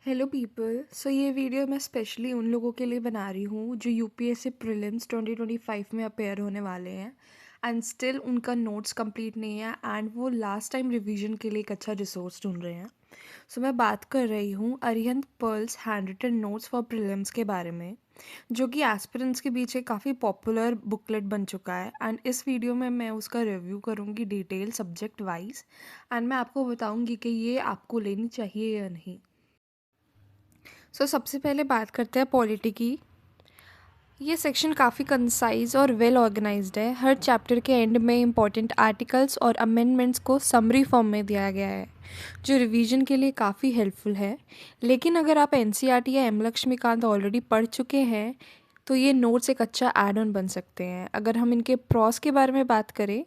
Hello people. सो ये video मैं specially उन लोगों के लिए बना रही हूँ जो यूपीएससी प्रीलिम्स 2025 में अपेयर होने वाले हैं एंड स्टिल उनका नोट्स कंप्लीट नहीं है एंड वो लास्ट टाइम रिवीजन के लिए एक अच्छा रिसोर्स ढूंढ रहे हैं। सो मैं बात कर रही हूँ Arihant pearls hand written notes for prelims के बारे में, जो कि एस्पिरेंट्स के बीच एक काफ़ी पॉपुलर बुकलेट बन चुका है एंड इस वीडियो में मैं उसका रिव्यू करूँगी डिटेल सब्जेक्ट वाइज एंड मैं आपको बताऊँगी कि ये आपको लेनी चाहिए या नहीं। सबसे पहले बात करते हैं पॉलिटी की। ये सेक्शन काफ़ी कंसाइज और वेल ऑर्गेनाइज्ड है। हर चैप्टर के एंड में इंपॉर्टेंट आर्टिकल्स और अमेंडमेंट्स को समरी फॉर्म में दिया गया है, जो रिवीजन के लिए काफ़ी हेल्पफुल है। लेकिन अगर आप एनसीईआरटी या एम लक्ष्मीकांत ऑलरेडी पढ़ चुके हैं तो ये नोट्स एक अच्छा ऐड ऑन बन सकते हैं। अगर हम इनके प्रॉस के बारे में बात करें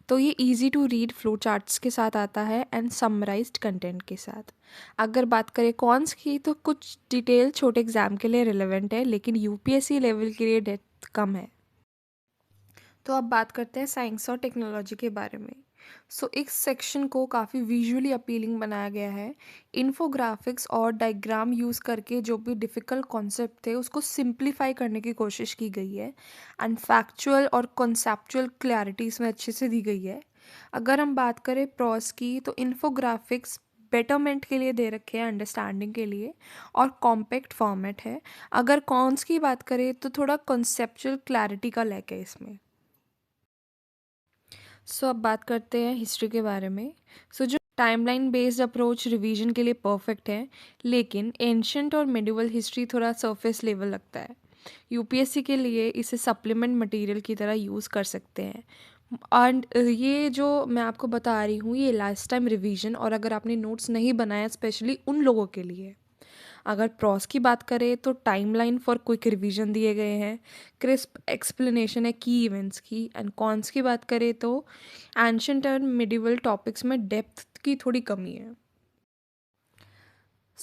तो ये easy to read flow charts के साथ आता है एंड समराइज्ड कंटेंट के साथ। अगर बात करें कॉन्स की तो कुछ डिटेल छोटे एग्जाम के लिए रिलेवेंट है, लेकिन यूपीएससी लेवल के लिए डेप्थ कम है। तो अब बात करते हैं साइंस और टेक्नोलॉजी के बारे में। इस सेक्शन को काफ़ी विजुअली अपीलिंग बनाया गया है। इन्फोग्राफिक्स और डायग्राम यूज़ करके जो भी डिफ़िकल्ट कॉन्सेप्ट थे उसको सिंप्लीफाई करने की कोशिश की गई है एंड फैक्चुअल और कॉन्सेप्चुअल क्लैरिटी इसमें अच्छे से दी गई है। अगर हम बात करें प्रॉस की तो इन्फोग्राफिक्स बेटरमेंट के लिए दे रखे हैं, अंडरस्टैंडिंग के लिए, और कॉम्पैक्ट फॉर्मेट है। अगर कॉन्स की बात करें तो थोड़ा कॉन्सेप्चुअल क्लैरिटी का लैक है इसमें। अब बात करते हैं हिस्ट्री के बारे में। जो टाइमलाइन बेस्ड अप्रोच रिवीजन के लिए परफेक्ट है, लेकिन एंशंट और मिडिवल हिस्ट्री थोड़ा सरफेस लेवल लगता है। यूपीएससी के लिए इसे सप्लीमेंट मटेरियल की तरह यूज़ कर सकते हैं। एंड ये जो मैं आपको बता रही हूँ ये लास्ट टाइम रिवीजन और अगर आपने नोट्स नहीं बनाया स्पेशली उन लोगों के लिए। अगर प्रॉस की बात करें तो टाइमलाइन फॉर क्विक रिवीजन दिए गए हैं, क्रिस्प एक्सप्लेनेशन है की इवेंट्स की। एंड कॉन्स की बात करें तो एंशंट और मिडिवल टॉपिक्स में डेप्थ की थोड़ी कमी है।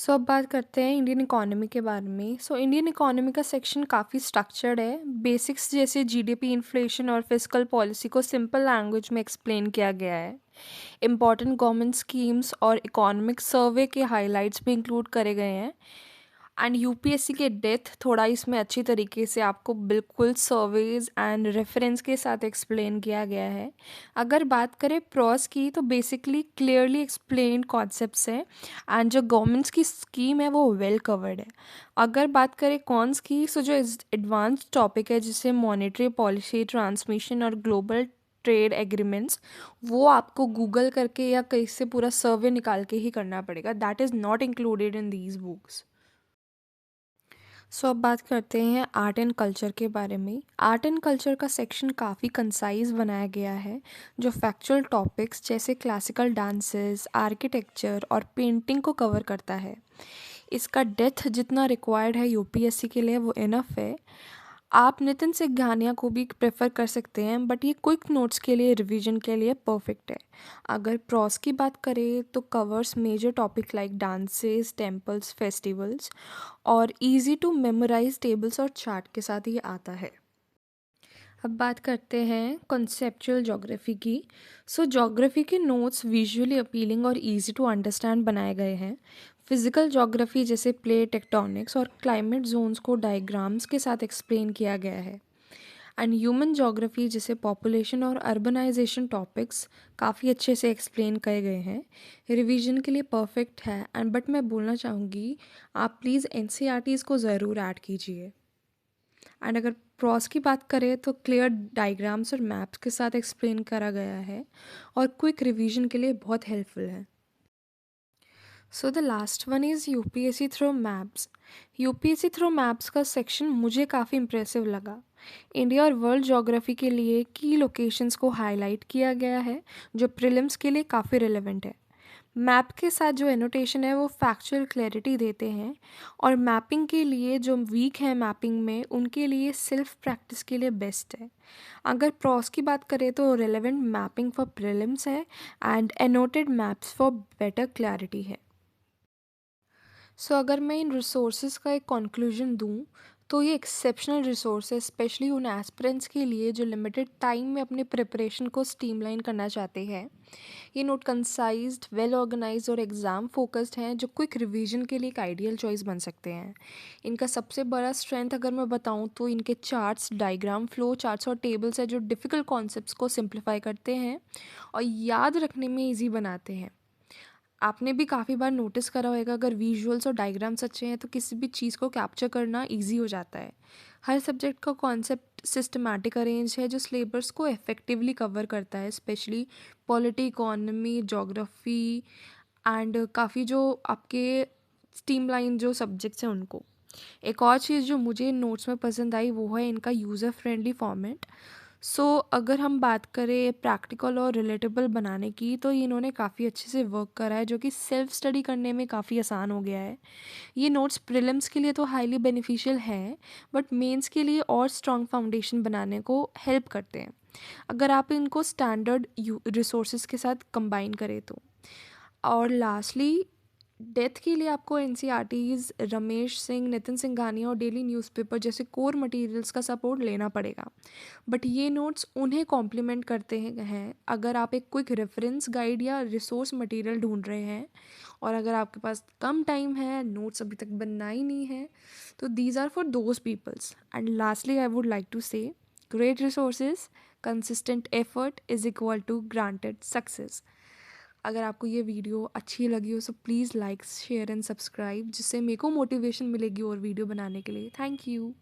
अब बात करते हैं इंडियन इकोनॉमी के बारे में। इंडियन इकोनॉमी का सेक्शन काफ़ी स्ट्रक्चर्ड है। बेसिक्स जैसे जीडीपी, इन्फ्लेशन और फिस्कल पॉलिसी को सिंपल लैंग्वेज में एक्सप्लेन किया गया है। इम्पॉर्टेंट गवर्नमेंट स्कीम्स और इकोनॉमिक सर्वे के हाइलाइट्स भी इंक्लूड करे गए हैं। एंड यूपीएससी के डेथ थोड़ा इसमें अच्छी तरीके से आपको बिल्कुल सर्वेज एंड रेफरेंस के साथ एक्सप्लेन किया गया है। अगर बात करें प्रॉस की तो बेसिकली क्लियरली एक्सप्लेन कॉन्सेप्ट्स हैं एंड जो गवर्नमेंट्स की स्कीम है वो वेल कवर्ड है। अगर बात करें कॉन्स की जो एडवांस टॉपिक है जिसे मॉनेटरी पॉलिसी, ट्रांसमिशन और ग्लोबल ट्रेड एग्रीमेंट्स, वो आपको गूगल करके या कहीं से पूरा सर्वे निकाल के ही करना पड़ेगा। That is not included in these books. अब बात करते हैं आर्ट एंड कल्चर के बारे में। आर्ट एंड कल्चर का सेक्शन काफ़ी कंसाइज बनाया गया है, जो फैक्चुअल टॉपिक्स जैसे क्लासिकल डांसेस, आर्किटेक्चर और पेंटिंग को कवर करता है। इसका डेप्थ जितना रिक्वायर्ड है यूपीएससी के लिए वो इनफ है। आप नितिन सिंघानिया को भी प्रेफर कर सकते हैं, बट ये क्विक नोट्स के लिए, रिवीजन के लिए परफेक्ट है। अगर प्रॉस की बात करें तो covers major topic like dances, temples, festivals और इजी टू मेमोराइज टेबल्स और चार्ट के साथ ये आता है। अब बात करते हैं कॉन्सेप्चुअल ज्योग्राफी की। ज्योग्राफी के नोट्स विजुअली अपीलिंग और इजी टू अंडरस्टैंड बनाए गए हैं। फिजिकल ज्योग्राफी जैसे प्लेट टेक्टोनिक्स और क्लाइमेट जोन्स को डायग्राम्स के साथ एक्सप्लेन किया गया है। एंड ह्यूमन ज्योग्राफी जैसे पॉपुलेशन और अर्बनाइजेशन टॉपिक्स काफ़ी अच्छे से एक्सप्लेन किए गए हैं। रिवीजन के लिए परफेक्ट है एंड बट मैं बोलना चाहूँगी आप प्लीज़ एनसीईआरटीज़ को ज़रूर ऐड कीजिए। एंड अगर प्रॉस की बात करें तो क्लियर डायग्राम्स और मैप्स के साथ एक्सप्लेन करा गया है और क्विक रिवीजन के लिए बहुत हेल्पफुल है। The last one is UPSC through maps. UPSC through maps का सेक्शन मुझे काफ़ी इम्प्रेसिव लगा। इंडिया और वर्ल्ड ज्योग्राफी के लिए की लोकेशंस को हाईलाइट किया गया है, जो प्रीलिम्स के लिए काफ़ी रिलेवेंट है। मैप के साथ जो एनोटेशन है वो फैक्चुअल क्लैरिटी देते हैं और मैपिंग के लिए जो वीक है मैपिंग में उनके लिए सेल्फ प्रैक्टिस के लिए बेस्ट है। अगर प्रॉस की बात करें तो रेलेवेंट मैपिंग फॉर प्रीलिम्स है and annotated maps for better clarity है। अगर मैं इन रिसोर्सेज का एक कंक्लूजन दूँ तो ये एक्सेप्शनल रिसोर्स है स्पेशली उन एस्पिरेंट्स के लिए जो लिमिटेड टाइम में अपने प्रिपरेशन को स्ट्रीमलाइन करना चाहते हैं। ये नोट कंसाइज्ड, वेल ऑर्गेनाइज्ड और एग्ज़ाम फोकस्ड हैं जो क्विक रिवीजन के लिए एक आइडियल चॉइस बन सकते हैं। इनका सबसे बड़ा स्ट्रेंथ अगर मैं बताऊं तो इनके चार्ट्स, डायग्राम, फ्लो चार्ट्स और टेबल्स है जो डिफ़िकल्ट कॉन्सेप्ट्स को सिंप्लीफाई करते हैं और याद रखने में ईजी बनाते हैं। आपने भी काफ़ी बार नोटिस करा होगा अगर विजुअल्स और डायग्राम्स अच्छे हैं तो किसी भी चीज़ को कैप्चर करना इजी हो जाता है। हर सब्जेक्ट का कॉन्सेप्ट सिस्टमैटिक अरेंज है जो सिलेबस को इफ़ेक्टिवली कवर करता है, specially polity, economy, geography and काफ़ी जो आपके स्ट्रीमलाइन जो सब्जेक्ट्स हैं उनको। एक और चीज़ जो मुझे नोट्स में पसंद आई वो है इनका यूज़र फ्रेंडली फॉर्मेट। अगर हम बात करें प्रैक्टिकल और रिलेटेबल बनाने की तो इन्होंने काफ़ी अच्छे से वर्क करा है जो कि सेल्फ स्टडी करने में काफ़ी आसान हो गया है। ये नोट्स प्रीलिम्स के लिए तो हाईली बेनिफिशियल है, बट मेंस के लिए और स्ट्रॉन्ग फाउंडेशन बनाने को हेल्प करते हैं अगर आप इनको स्टैंडर्ड रिसोर्सेज के साथ कंबाइन करें तो। और लास्टली, डेथ के लिए आपको एनसीईआरटीज़, रमेश सिंह, नितिन सिंघानिया और डेली न्यूज़पेपर जैसे कोर मटेरियल्स का सपोर्ट लेना पड़ेगा, बट ये नोट्स उन्हें कॉम्प्लीमेंट करते हैं अगर आप एक क्विक रेफरेंस गाइड या रिसोर्स मटेरियल ढूंढ रहे हैं। और अगर आपके पास कम टाइम है, नोट्स अभी तक बनना ही नहीं है, तो these are for those peoples. And lastly I would like to say great resources, consistent effort is equal to granted success. अगर आपको ये वीडियो अच्छी लगी हो तो please like, share and subscribe, जिससे मेरे को मोटिवेशन मिलेगी और वीडियो बनाने के लिए। Thank you.